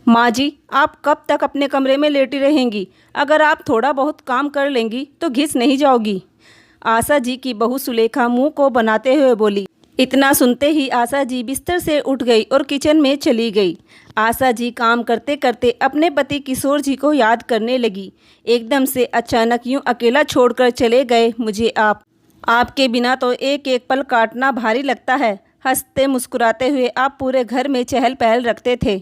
माँ जी, आप कब तक अपने कमरे में लेटी रहेंगी? अगर आप थोड़ा बहुत काम कर लेंगी तो घिस नहीं जाओगी। आशा जी की बहू सुलेखा मुंह को बनाते हुए बोली। इतना सुनते ही आशा जी बिस्तर से उठ गई और किचन में चली गई। आशा जी काम करते करते अपने पति किशोर जी को याद करने लगी। एकदम से अचानक यूं अकेला छोड़कर चले गए मुझे आपके बिना तो एक एक पल काटना भारी लगता है। हंसते मुस्कुराते हुए आप पूरे घर में चहल पहल रखते थे।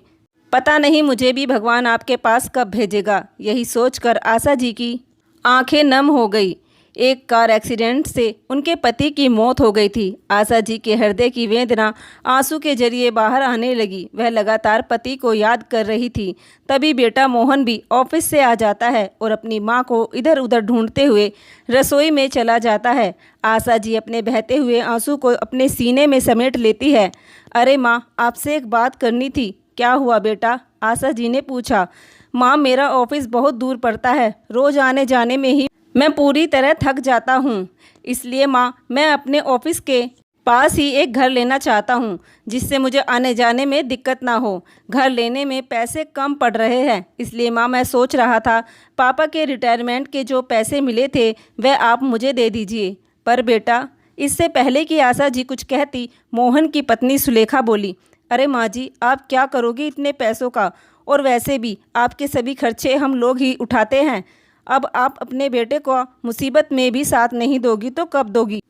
पता नहीं मुझे भी भगवान आपके पास कब भेजेगा। यही सोचकर आशा जी की आंखें नम हो गई। एक कार एक्सीडेंट से उनके पति की मौत हो गई थी। आशा जी के हृदय की वेदना आंसू के जरिए बाहर आने लगी। वह लगातार पति को याद कर रही थी। तभी बेटा मोहन भी ऑफिस से आ जाता है और अपनी माँ को इधर उधर ढूंढते हुए रसोई में चला जाता है। आशा जी अपने बहते हुए आंसू को अपने सीने में समेट लेती है। अरे माँ, आपसे एक बात करनी थी। क्या हुआ बेटा? आशा जी ने पूछा। माँ, मेरा ऑफिस बहुत दूर पड़ता है। रोज़ आने जाने में ही मैं पूरी तरह थक जाता हूँ। इसलिए माँ, मैं अपने ऑफिस के पास ही एक घर लेना चाहता हूँ जिससे मुझे आने जाने में दिक्कत ना हो। घर लेने में पैसे कम पड़ रहे हैं। इसलिए माँ, मैं सोच रहा था पापा के रिटायरमेंट के जो पैसे मिले थे वह आप मुझे दे दीजिए। पर बेटा, इससे पहले कि आशा जी कुछ कहती, मोहन की पत्नी सुलेखा बोली। अरे माँ जी, आप क्या करोगी इतने पैसों का? और वैसे भी आपके सभी खर्चे हम लोग ही उठाते हैं। अब आप अपने बेटे को मुसीबत में भी साथ नहीं दोगी तो कब दोगी?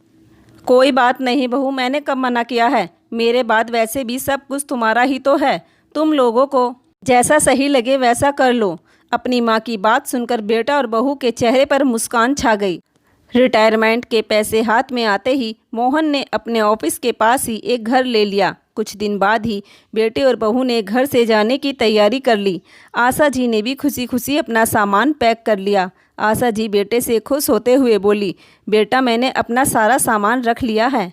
कोई बात नहीं बहू, मैंने कब मना किया है? मेरे बाद वैसे भी सब कुछ तुम्हारा ही तो है। तुम लोगों को जैसा सही लगे वैसा कर लो। अपनी माँ की बात सुनकर बेटा और बहू के चेहरे पर मुस्कान छा गई। रिटायरमेंट के पैसे हाथ में आते ही मोहन ने अपने ऑफिस के पास ही एक घर ले लिया। कुछ दिन बाद ही बेटे और बहू ने घर से जाने की तैयारी कर ली। आशा जी ने भी खुशी खुशी अपना सामान पैक कर लिया। आशा जी बेटे से खुश होते हुए बोली, बेटा, मैंने अपना सारा सामान रख लिया है।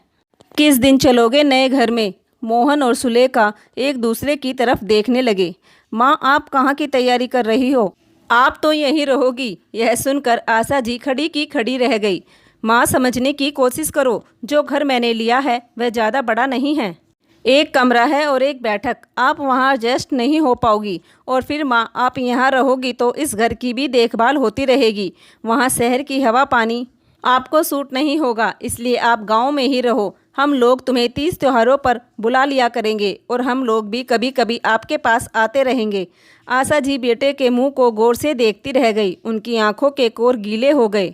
किस दिन चलोगे नए घर में? मोहन और सुलेखा एक दूसरे की तरफ देखने लगे। माँ, आप कहाँ की तैयारी कर रही हो? आप तो यहीं रहोगी। यह सुनकर आशा जी खड़ी की खड़ी रह गई। माँ, समझने की कोशिश करो। जो घर मैंने लिया है वह ज़्यादा बड़ा नहीं है। एक कमरा है और एक बैठक। आप वहाँ एडजस्ट नहीं हो पाओगी। और फिर माँ, आप यहाँ रहोगी तो इस घर की भी देखभाल होती रहेगी। वहाँ शहर की हवा पानी आपको सूट नहीं होगा। इसलिए आप गांव में ही रहो। हम लोग तुम्हें 30 त्योहारों पर बुला लिया करेंगे और हम लोग भी कभी कभी आपके पास आते रहेंगे। आशा जी बेटे के मुंह को गौर से देखती रह गई। उनकी आंखों के कोर गीले हो गए।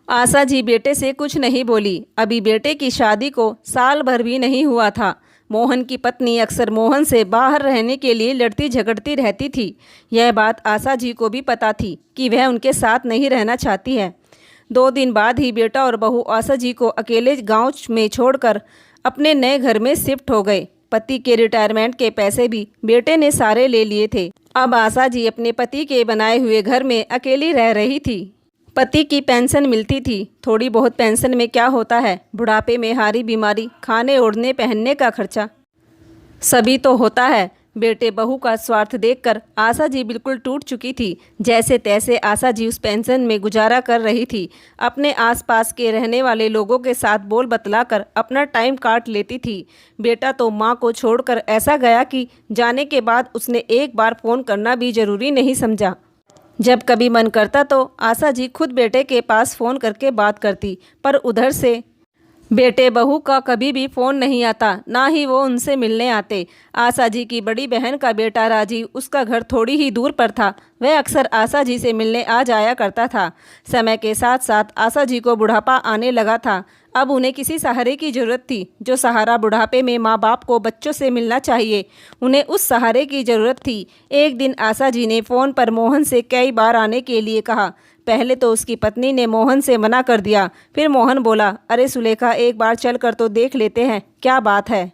आशा जी बेटे से कुछ नहीं बोली। अभी बेटे की शादी को साल भर भी नहीं हुआ था। मोहन की पत्नी अक्सर मोहन से बाहर रहने के लिए लड़ती झगड़ती रहती थी। यह बात आशा जी को भी पता थी कि वह उनके साथ नहीं रहना चाहती है। 2 दिन बाद ही बेटा और बहू आशा जी को अकेले गांव में छोड़कर अपने नए घर में शिफ्ट हो गए। पति के रिटायरमेंट के पैसे भी बेटे ने सारे ले लिए थे। अब आशा जी अपने पति के बनाए हुए घर में अकेली रह रही थी। पति की पेंशन मिलती थी। थोड़ी बहुत पेंशन में क्या होता है? बुढ़ापे में हारी बीमारी, खाने ओढ़ने पहनने का खर्चा सभी तो होता है। बेटे बहू का स्वार्थ देखकर आशा जी बिल्कुल टूट चुकी थी। जैसे तैसे आशा जी उस पेंशन में गुजारा कर रही थी। अपने आसपास के रहने वाले लोगों के साथ बोल बतलाकर अपना टाइम काट लेती थी। बेटा तो माँ को छोड़कर ऐसा गया कि जाने के बाद उसने एक बार फ़ोन करना भी ज़रूरी नहीं समझा। जब कभी मन करता तो आशा जी खुद बेटे के पास फ़ोन करके बात करती, पर उधर से बेटे बहू का कभी भी फ़ोन नहीं आता, ना ही वो उनसे मिलने आते। आशा जी की बड़ी बहन का बेटा राजीव, उसका घर थोड़ी ही दूर पर था। वह अक्सर आशा जी से मिलने आ जाया करता था। समय के साथ साथ आशा जी को बुढ़ापा आने लगा था। अब उन्हें किसी सहारे की ज़रूरत थी। जो सहारा बुढ़ापे में माँ बाप को बच्चों से मिलना चाहिए, उन्हें उस सहारे की ज़रूरत थी। एक दिन आशा जी ने फ़ोन पर मोहन से कई बार आने के लिए कहा। पहले तो उसकी पत्नी ने मोहन से मना कर दिया। फिर मोहन बोला, अरे सुलेखा, एक बार चल कर तो देख लेते हैं, क्या बात है।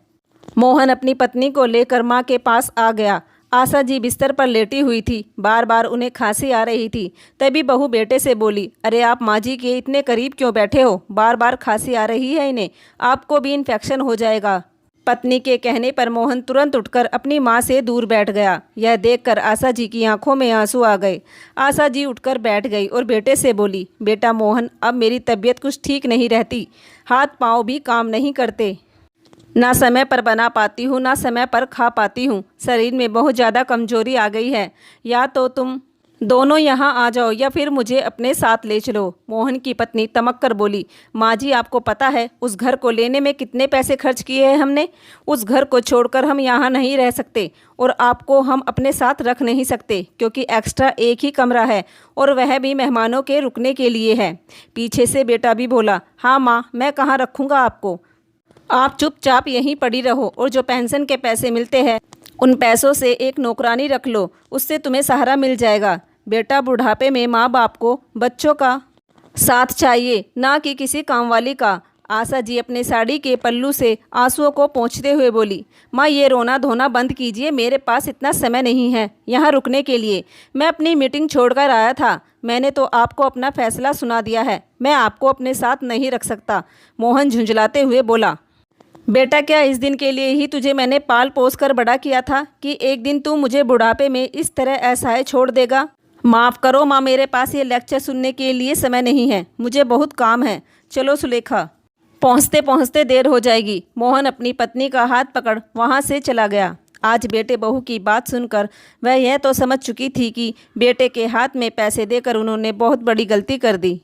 मोहन अपनी पत्नी को लेकर माँ के पास आ गया। आशा जी बिस्तर पर लेटी हुई थी। बार बार उन्हें खांसी आ रही थी। तभी बहू बेटे से बोली, अरे आप माँ जी के इतने करीब क्यों बैठे हो? बार बार खांसी आ रही है इन्हें, आपको भी इन्फेक्शन हो जाएगा। पत्नी के कहने पर मोहन तुरंत उठकर अपनी माँ से दूर बैठ गया। यह देखकर आशा जी की आंखों में आंसू आ गए। आशा जी उठकर बैठ गई और बेटे से बोली, बेटा मोहन, अब मेरी तबीयत कुछ ठीक नहीं रहती। हाथ पाँव भी काम नहीं करते। ना समय पर बना पाती हूँ, ना समय पर खा पाती हूँ। शरीर में बहुत ज़्यादा कमजोरी आ गई है। या तो तुम दोनों यहाँ आ जाओ या फिर मुझे अपने साथ ले चलो। मोहन की पत्नी तमक कर बोली, माँ जी आपको पता है उस घर को लेने में कितने पैसे खर्च किए हैं हमने। उस घर को छोड़कर हम यहाँ नहीं रह सकते और आपको हम अपने साथ रख नहीं सकते क्योंकि एक्स्ट्रा एक ही कमरा है और वह भी मेहमानों के रुकने के लिए है। पीछे से बेटा भी बोला, हाँ माँ मैं कहाँ रखूँगा आपको, आप चुपचाप यहीं पड़ी रहो और जो पेंशन के पैसे मिलते हैं उन पैसों से एक नौकरानी रख लो, उससे तुम्हें सहारा मिल जाएगा। बेटा बुढ़ापे में माँ बाप को बच्चों का साथ चाहिए, ना कि किसी कामवाली का। आशा जी अपने साड़ी के पल्लू से आंसुओं को पोंछते हुए बोली, माँ ये रोना धोना बंद कीजिए, मेरे पास इतना समय नहीं है यहाँ रुकने के लिए। मैं अपनी मीटिंग छोड़कर आया था, मैंने तो आपको अपना फैसला सुना दिया है, मैं आपको अपने साथ नहीं रख सकता। मोहन झुंझलाते हुए बोला, बेटा क्या इस दिन के लिए ही तुझे मैंने पाल पोस कर बड़ा किया था कि एक दिन तू मुझे बुढ़ापे में इस तरह असहाय छोड़ देगा। माफ़ करो माँ, मेरे पास ये लेक्चर सुनने के लिए समय नहीं है, मुझे बहुत काम है। चलो सुलेखा, पहुँचते पहुँचते देर हो जाएगी। मोहन अपनी पत्नी का हाथ पकड़ वहाँ से चला गया। आज बेटे बहू की बात सुनकर वह यह तो समझ चुकी थी कि बेटे के हाथ में पैसे देकर उन्होंने बहुत बड़ी गलती कर दी।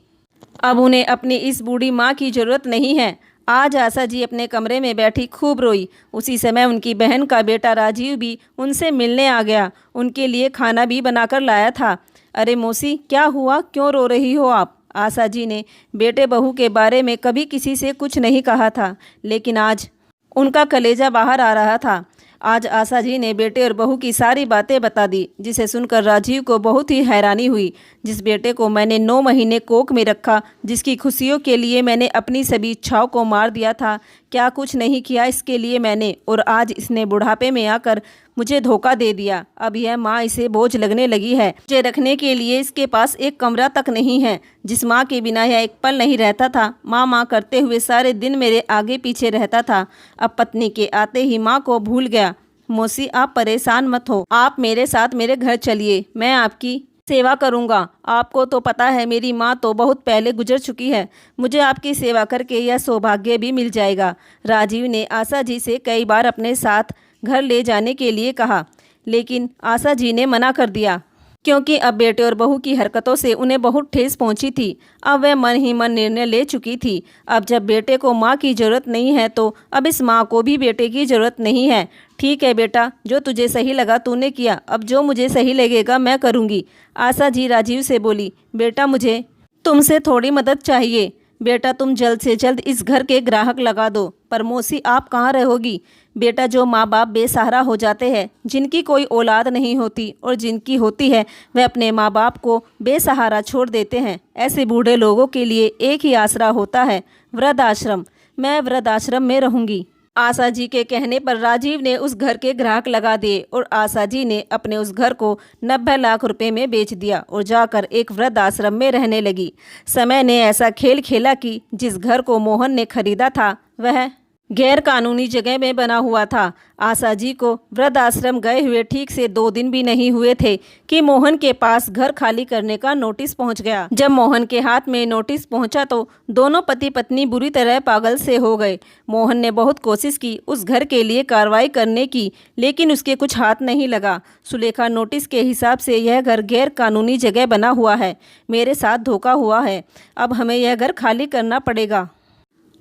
अब उन्हें अपनी इस बूढ़ी माँ की ज़रूरत नहीं है। आज आशा जी अपने कमरे में बैठी खूब रोई। उसी समय उनकी बहन का बेटा राजीव भी उनसे मिलने आ गया, उनके लिए खाना भी बनाकर लाया था। अरे मौसी क्या हुआ, क्यों रो रही हो आप? आशा जी ने बेटे बहू के बारे में कभी किसी से कुछ नहीं कहा था, लेकिन आज उनका कलेजा बाहर आ रहा था। आज आशा जी ने बेटे और बहू की सारी बातें बता दी, जिसे सुनकर राजीव को बहुत ही हैरानी हुई। जिस बेटे को मैंने 9 महीने कोख में रखा, जिसकी खुशियों के लिए मैंने अपनी सभी इच्छाओं को मार दिया था, क्या कुछ नहीं किया इसके लिए मैंने, और आज इसने बुढ़ापे में आकर मुझे धोखा दे दिया। अब यह माँ इसे बोझ लगने लगी है। मुझे रखने के लिए इसके पास एक कमरा तक नहीं है। जिस माँ के बिना यह एक पल नहीं रहता था, माँ माँ करते हुए सारे दिन मेरे आगे पीछे रहता था, अब पत्नी के आते ही माँ को भूल गया। मौसी आप परेशान मत हो, आप मेरे साथ मेरे घर चलिए, मैं आपकी सेवा करूंगा। आपको तो पता है मेरी माँ तो बहुत पहले गुजर चुकी है, मुझे आपकी सेवा करके यह सौभाग्य भी मिल जाएगा। राजीव ने आशा जी से कई बार अपने साथ घर ले जाने के लिए कहा, लेकिन आशा जी ने मना कर दिया क्योंकि अब बेटे और बहू की हरकतों से उन्हें बहुत ठेस पहुंची थी। अब वह मन ही मन निर्णय ले चुकी थी। अब जब बेटे को माँ की ज़रूरत नहीं है तो अब इस माँ को भी बेटे की ज़रूरत नहीं है। ठीक है बेटा, जो तुझे सही लगा तूने किया, अब जो मुझे सही लगेगा मैं करूँगी। आशा जी राजीव से बोली, बेटा मुझे तुमसे थोड़ी मदद चाहिए। बेटा तुम जल्द से जल्द इस घर के ग्राहक लगा दो। पर मौसी आप कहाँ रहोगी? बेटा जो माँ बाप बेसहारा हो जाते हैं, जिनकी कोई औलाद नहीं होती और जिनकी होती है वह अपने माँ बाप को बेसहारा छोड़ देते हैं, ऐसे बूढ़े लोगों के लिए एक ही आसरा होता है, वृद्धाश्रम। मैं वृद्धाश्रम में रहूँगी। आशा जी के कहने पर राजीव ने उस घर के ग्राहक लगा दिए और आशा जी ने अपने उस घर को 90 लाख रुपए में बेच दिया और जाकर एक वृद्धाश्रम में रहने लगी। समय ने ऐसा खेल खेला कि जिस घर को मोहन ने खरीदा था वह गैर कानूनी जगह में बना हुआ था। आशा जी को वृद्धाश्रम गए हुए ठीक से 2 दिन भी नहीं हुए थे कि मोहन के पास घर खाली करने का नोटिस पहुंच गया। जब मोहन के हाथ में नोटिस पहुंचा तो दोनों पति पत्नी बुरी तरह पागल से हो गए। मोहन ने बहुत कोशिश की उस घर के लिए कार्रवाई करने की, लेकिन उसके कुछ हाथ नहीं लगा। सुलेखा नोटिस के हिसाब से यह घर गैर कानूनी जगह बना हुआ है, मेरे साथ धोखा हुआ है, अब हमें यह घर खाली करना पड़ेगा,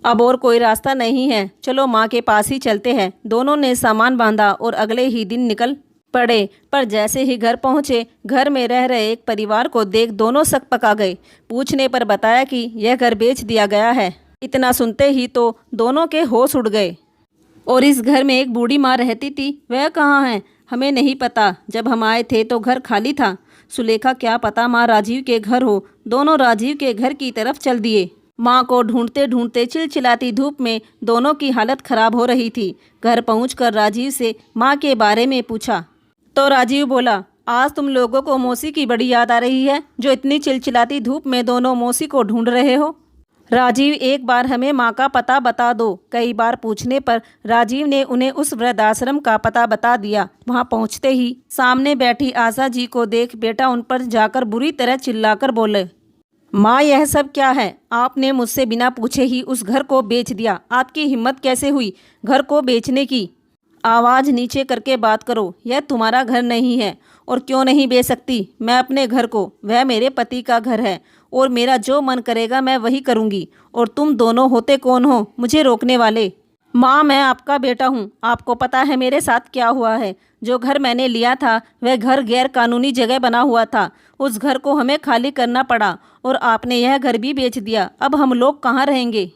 अब और कोई रास्ता नहीं है, चलो माँ के पास ही चलते हैं। दोनों ने सामान बांधा और अगले ही दिन निकल पड़े। पर जैसे ही घर पहुँचे, घर में रह रहे एक परिवार को देख दोनों सक पका गए। पूछने पर बताया कि यह घर बेच दिया गया है। इतना सुनते ही तो दोनों के होश उड़ गए। और इस घर में एक बूढ़ी माँ रहती थी, वह कहाँ है? हमें नहीं पता, जब हम आए थे तो घर खाली था। सुलेखा क्या पता माँ राजीव के घर हो। दोनों राजीव के घर की तरफ चल दिए। माँ को ढूंढते ढूंढते चिलचिलाती धूप में दोनों की हालत खराब हो रही थी। घर पहुंचकर राजीव से माँ के बारे में पूछा तो राजीव बोला, आज तुम लोगों को मौसी की बड़ी याद आ रही है, जो इतनी चिलचिलाती धूप में दोनों मौसी को ढूंढ रहे हो। राजीव एक बार हमें माँ का पता बता दो। कई बार पूछने पर राजीव ने उन्हें उस वृद्धाश्रम का पता बता दिया। वहाँ पहुँचते ही सामने बैठी आशा जी को देख बेटा उन पर जाकर बुरी तरह चिल्लाकर बोले, माँ, यह सब क्या है? आपने मुझसे बिना पूछे ही उस घर को बेच दिया। आपकी हिम्मत कैसे हुई घर को बेचने की? आवाज़ नीचे करके बात करो। यह तुम्हारा घर नहीं है। और क्यों नहीं बेच सकती मैं अपने घर को? वह मेरे पति का घर है और मेरा जो मन करेगा मैं वही करूँगी। और तुम दोनों होते कौन हो मुझे रोकने वाले? माँ, मैं आपका बेटा हूँ। आपको पता है मेरे साथ क्या हुआ है? जो घर मैंने लिया था वह घर गैर कानूनी जगह बना हुआ था। उस घर को हमें खाली करना पड़ा और आपने यह घर भी बेच दिया। अब हम लोग कहाँ रहेंगे?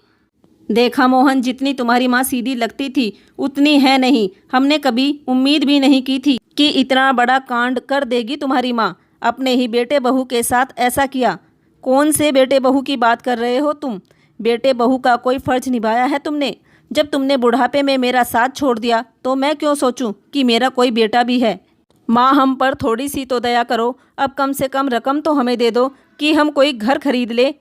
देखा मोहन, जितनी तुम्हारी माँ सीधी लगती थी उतनी है नहीं। हमने कभी उम्मीद भी नहीं की थी कि इतना बड़ा कांड कर देगी तुम्हारी माँ। अपने ही बेटे बहू के साथ ऐसा किया। कौन से बेटे बहू की बात कर रहे हो तुम? बेटे बहू का कोई फर्ज निभाया है तुमने? जब तुमने बुढ़ापे में मेरा साथ छोड़ दिया तो मैं क्यों सोचूं कि मेरा कोई बेटा भी है? माँ, हम पर थोड़ी सी तो दया करो। अब कम से कम रकम तो हमें दे दो कि हम कोई घर खरीद ले।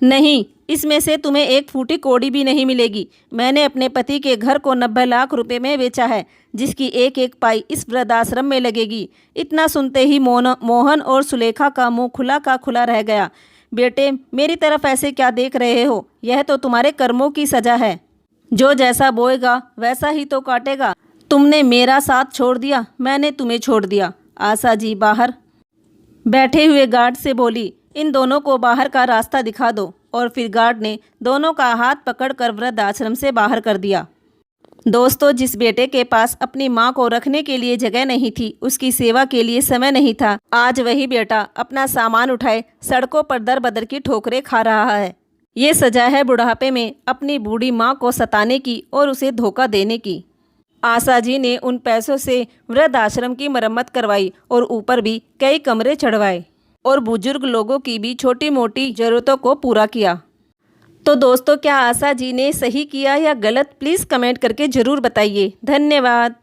नहीं, इसमें से तुम्हें एक फूटी कौड़ी भी नहीं मिलेगी। मैंने अपने पति के घर को 90 लाख रुपए में बेचा है, जिसकी एक एक पाई इस वृद्धाश्रम में लगेगी। इतना सुनते ही मोहन और सुलेखा का मुंह खुला का खुला रह गया। बेटे, मेरी तरफ ऐसे क्या देख रहे हो? यह तो तुम्हारे कर्मों की सजा है। जो जैसा बोएगा वैसा ही तो काटेगा। तुमने मेरा साथ छोड़ दिया, मैंने तुम्हें छोड़ दिया। आशा जी बाहर बैठे हुए गार्ड से बोली, इन दोनों को बाहर का रास्ता दिखा दो। और फिर गार्ड ने दोनों का हाथ पकड़कर वृद्धाश्रम से बाहर कर दिया। दोस्तों, जिस बेटे के पास अपनी माँ को रखने के लिए जगह नहीं थी, उसकी सेवा के लिए समय नहीं था, आज वही बेटा अपना सामान उठाए सड़कों पर दर बदर की ठोकरें खा रहा है। ये सजा है बुढ़ापे में अपनी बूढ़ी माँ को सताने की और उसे धोखा देने की। आशा जी ने उन पैसों से वृद्धाश्रम की मरम्मत करवाई और ऊपर भी कई कमरे चढ़वाए और बुजुर्ग लोगों की भी छोटी मोटी ज़रूरतों को पूरा किया। तो दोस्तों, क्या आशा जी ने सही किया या गलत? प्लीज़ कमेंट करके ज़रूर बताइए। धन्यवाद।